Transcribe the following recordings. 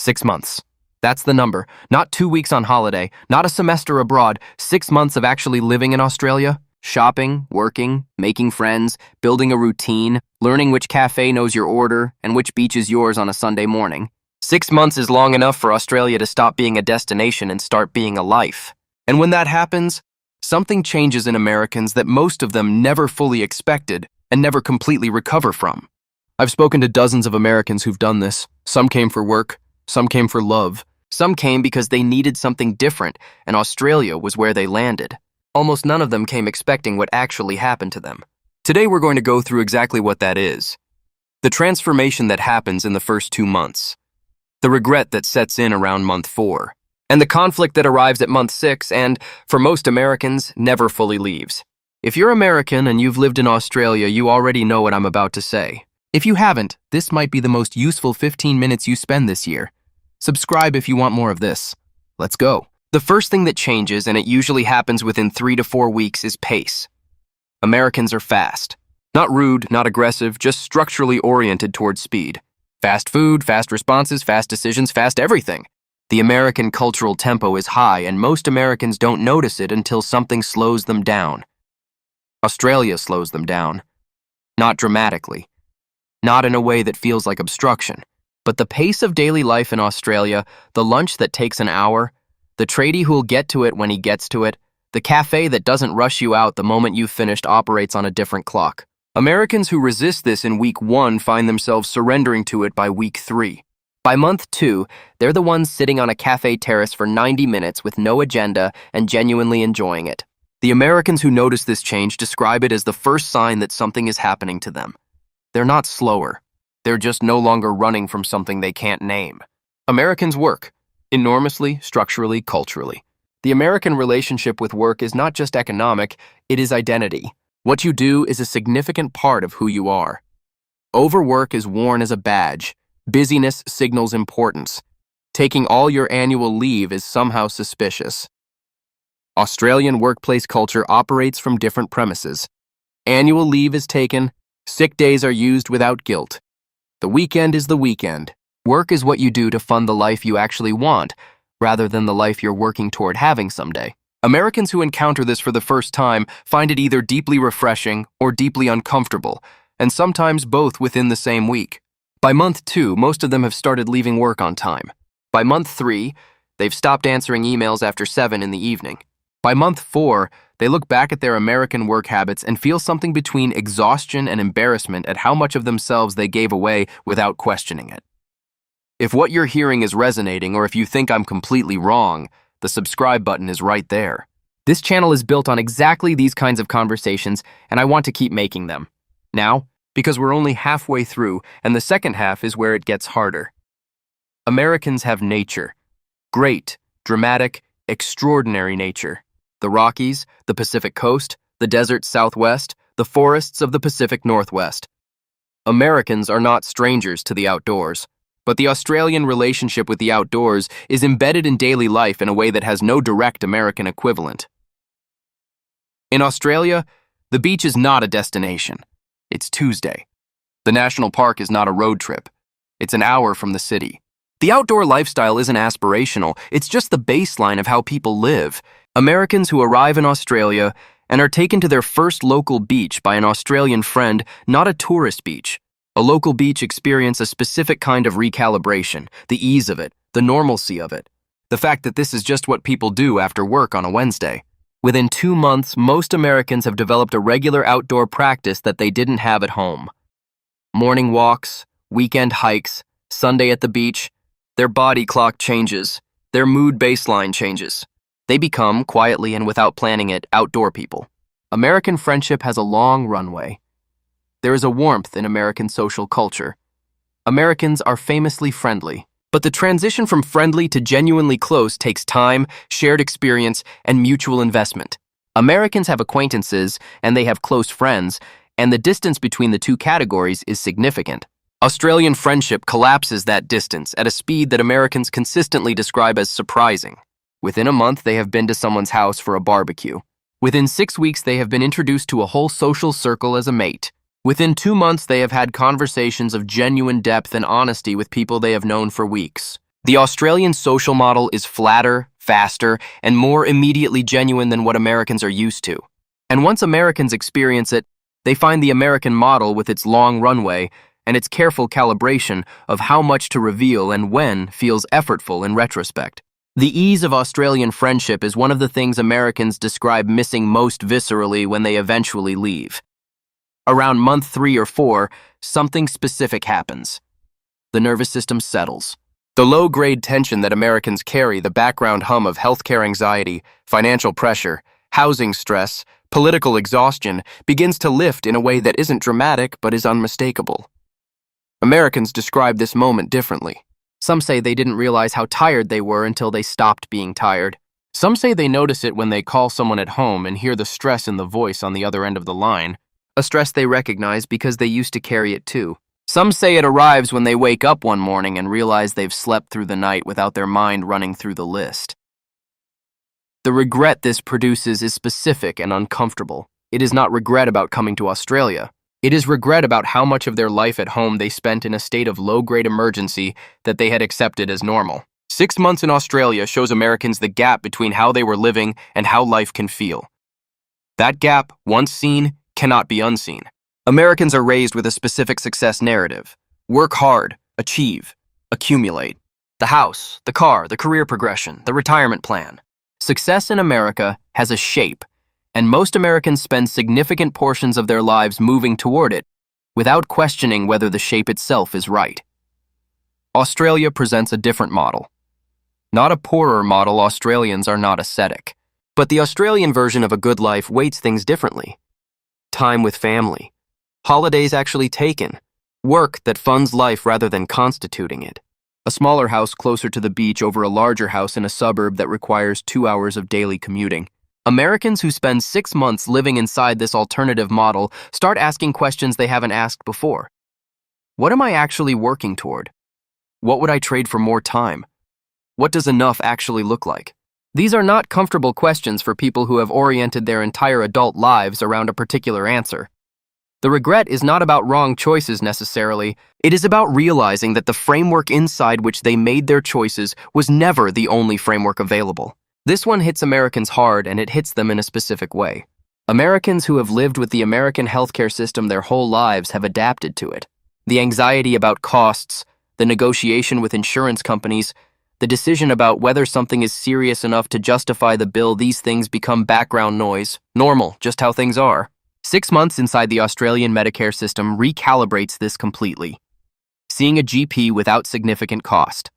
6 months. That's the number. Not 2 weeks on holiday, not a semester abroad, 6 months of actually living in Australia. Shopping, working, making friends, building a routine, learning which cafe knows your order and which beach is yours on a Sunday morning. 6 months is long enough for Australia to stop being a destination and start being a life. And when that happens, something changes in Americans that most of them never fully expected and never completely recover from. I've spoken to dozens of Americans who've done this. Some came for work, some came for love, some came because they needed something different, and Australia was where they landed. Almost none of them came expecting what actually happened to them. Today we're going to go through exactly what that is. The transformation that happens in the first 2 months. The regret that sets in around month 4. And the conflict that arrives at month 6 and, for most Americans, never fully leaves. If you're American and you've lived in Australia, you already know what I'm about to say. If you haven't, this might be the most useful 15 minutes you spend this year. Subscribe if you want more of this. Let's go. The first thing that changes, and it usually happens within 3 to 4 weeks, is pace. Americans are fast. Not rude, not aggressive, just structurally oriented towards speed. Fast food, fast responses, fast decisions, fast everything. The American cultural tempo is high, and most Americans don't notice it until something slows them down. Australia slows them down. Not dramatically. Not in a way that feels like obstruction. But the pace of daily life in Australia, the lunch that takes an hour, the tradie who'll get to it when he gets to it, the cafe that doesn't rush you out the moment you've finished operates on a different clock. Americans who resist this in week 1 find themselves surrendering to it by week 3. By month 2, they're the ones sitting on a cafe terrace for 90 minutes with no agenda and genuinely enjoying it. The Americans who notice this change describe it as the first sign that something is happening to them. They're not slower. They're just no longer running from something they can't name. Americans work. Enormously, structurally, culturally. The American relationship with work is not just economic, it is identity. What you do is a significant part of who you are. Overwork is worn as a badge. Busyness signals importance. Taking all your annual leave is somehow suspicious. Australian workplace culture operates from different premises. Annual leave is taken, sick days are used without guilt. The weekend is the weekend. Work is what you do to fund the life you actually want, rather than the life you're working toward having someday. Americans who encounter this for the first time find it either deeply refreshing or deeply uncomfortable, and sometimes both within the same week. By month 2, most of them have started leaving work on time. By month 3, they've stopped answering emails after 7 in the evening. By month 4, they look back at their American work habits and feel something between exhaustion and embarrassment at how much of themselves they gave away without questioning it. If what you're hearing is resonating, or if you think I'm completely wrong, the subscribe button is right there. This channel is built on exactly these kinds of conversations, and I want to keep making them. Now, because we're only halfway through, and the second half is where it gets harder. Americans have nature. Great, dramatic, extraordinary nature. The Rockies, the Pacific Coast, the desert Southwest, the forests of the Pacific Northwest. Americans are not strangers to the outdoors. But the Australian relationship with the outdoors is embedded in daily life in a way that has no direct American equivalent. In Australia, the beach is not a destination. It's Tuesday. The national park is not a road trip. It's an hour from the city. The outdoor lifestyle isn't aspirational, it's just the baseline of how people live. Americans who arrive in Australia and are taken to their first local beach by an Australian friend, not a tourist beach. A local beach experience a specific kind of recalibration, the ease of it, the normalcy of it. The fact that this is just what people do after work on a Wednesday. Within 2 months, most Americans have developed a regular outdoor practice that they didn't have at home. Morning walks, weekend hikes, Sunday at the beach. Their body clock changes. Their mood baseline changes. They become, quietly and without planning it, outdoor people. American friendship has a long runway. There is a warmth in American social culture. Americans are famously friendly, but the transition from friendly to genuinely close takes time, shared experience, and mutual investment. Americans have acquaintances, and they have close friends, and the distance between the two categories is significant. Australian friendship collapses that distance at a speed that Americans consistently describe as surprising. Within a month, they have been to someone's house for a barbecue. Within 6 weeks, they have been introduced to a whole social circle as a mate. Within 2 months, they have had conversations of genuine depth and honesty with people they have known for weeks. The Australian social model is flatter, faster, and more immediately genuine than what Americans are used to. And once Americans experience it, they find the American model with its long runway and its careful calibration of how much to reveal and when feels effortful in retrospect. The ease of Australian friendship is one of the things Americans describe missing most viscerally when they eventually leave. Around month 3 or 4, something specific happens. The nervous system settles. The low-grade tension that Americans carry, the background hum of healthcare anxiety, financial pressure, housing stress, political exhaustion, begins to lift in a way that isn't dramatic but is unmistakable. Americans describe this moment differently. Some say they didn't realize how tired they were until they stopped being tired. Some say they notice it when they call someone at home and hear the stress in the voice on the other end of the line, a stress they recognize because they used to carry it too. Some say it arrives when they wake up one morning and realize they've slept through the night without their mind running through the list. The regret this produces is specific and uncomfortable. It is not regret about coming to Australia. It is regret about how much of their life at home they spent in a state of low-grade emergency that they had accepted as normal. 6 months in Australia shows Americans the gap between how they were living and how life can feel. That gap, once seen, cannot be unseen. Americans are raised with a specific success narrative. Work hard, achieve, accumulate. The house, the car, the career progression, the retirement plan. Success in America has a shape, and most Americans spend significant portions of their lives moving toward it without questioning whether the shape itself is right. Australia presents a different model. Not a poorer model. Australians are not ascetic. But the Australian version of a good life weights things differently. Time with family. Holidays actually taken. Work that funds life rather than constituting it. A smaller house closer to the beach over a larger house in a suburb that requires 2 hours of daily commuting. Americans who spend 6 months living inside this alternative model start asking questions they haven't asked before. What am I actually working toward? What would I trade for more time? What does enough actually look like? These are not comfortable questions for people who have oriented their entire adult lives around a particular answer. The regret is not about wrong choices necessarily. It is about realizing that the framework inside which they made their choices was never the only framework available. This one hits Americans hard, and it hits them in a specific way. Americans who have lived with the American healthcare system their whole lives have adapted to it. The anxiety about costs, the negotiation with insurance companies, the decision about whether something is serious enough to justify the bill, these things become background noise, normal, just how things are. 6 months inside the Australian Medicare system recalibrates this completely. Seeing a GP without significant cost.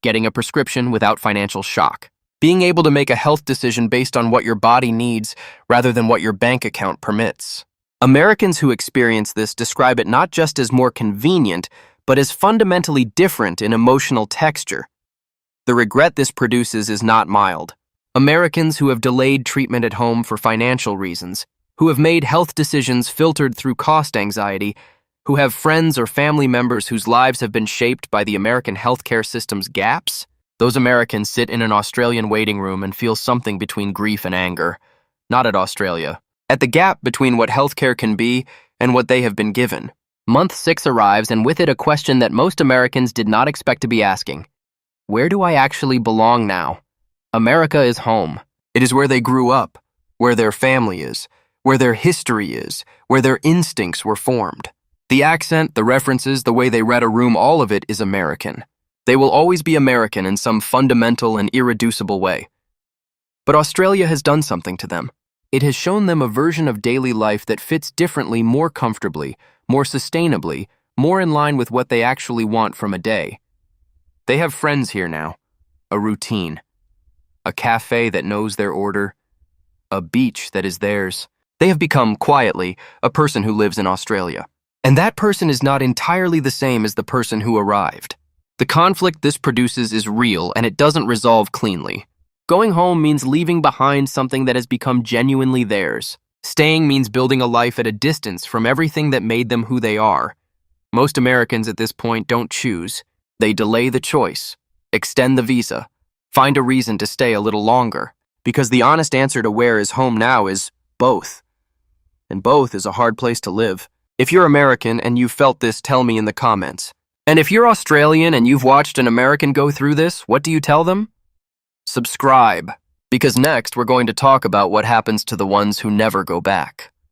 Getting a prescription without financial shock. Being able to make a health decision based on what your body needs rather than what your bank account permits. Americans who experience this describe it not just as more convenient, but as fundamentally different in emotional texture. The regret this produces is not mild. Americans who have delayed treatment at home for financial reasons, who have made health decisions filtered through cost anxiety, who have friends or family members whose lives have been shaped by the American healthcare system's gaps, those Americans sit in an Australian waiting room and feel something between grief and anger. Not at Australia. At the gap between what healthcare can be and what they have been given. Month 6 arrives, and with it a question that most Americans did not expect to be asking. Where do I actually belong now? America is home. It is where they grew up, where their family is, where their history is, where their instincts were formed. The accent, the references, the way they read a room, all of it is American. They will always be American in some fundamental and irreducible way. But Australia has done something to them. It has shown them a version of daily life that fits differently, more comfortably, more sustainably, more in line with what they actually want from a day. They have friends here now, a routine, a cafe that knows their order, a beach that is theirs. They have become, quietly, a person who lives in Australia. And that person is not entirely the same as the person who arrived. The conflict this produces is real, and it doesn't resolve cleanly. Going home means leaving behind something that has become genuinely theirs. Staying means building a life at a distance from everything that made them who they are. Most Americans at this point don't choose. They delay the choice, extend the visa, find a reason to stay a little longer. Because the honest answer to where is home now is both. And both is a hard place to live. If you're American and you felt this, tell me in the comments. And if you're Australian and you've watched an American go through this, what do you tell them? Subscribe, because next we're going to talk about what happens to the ones who never go back.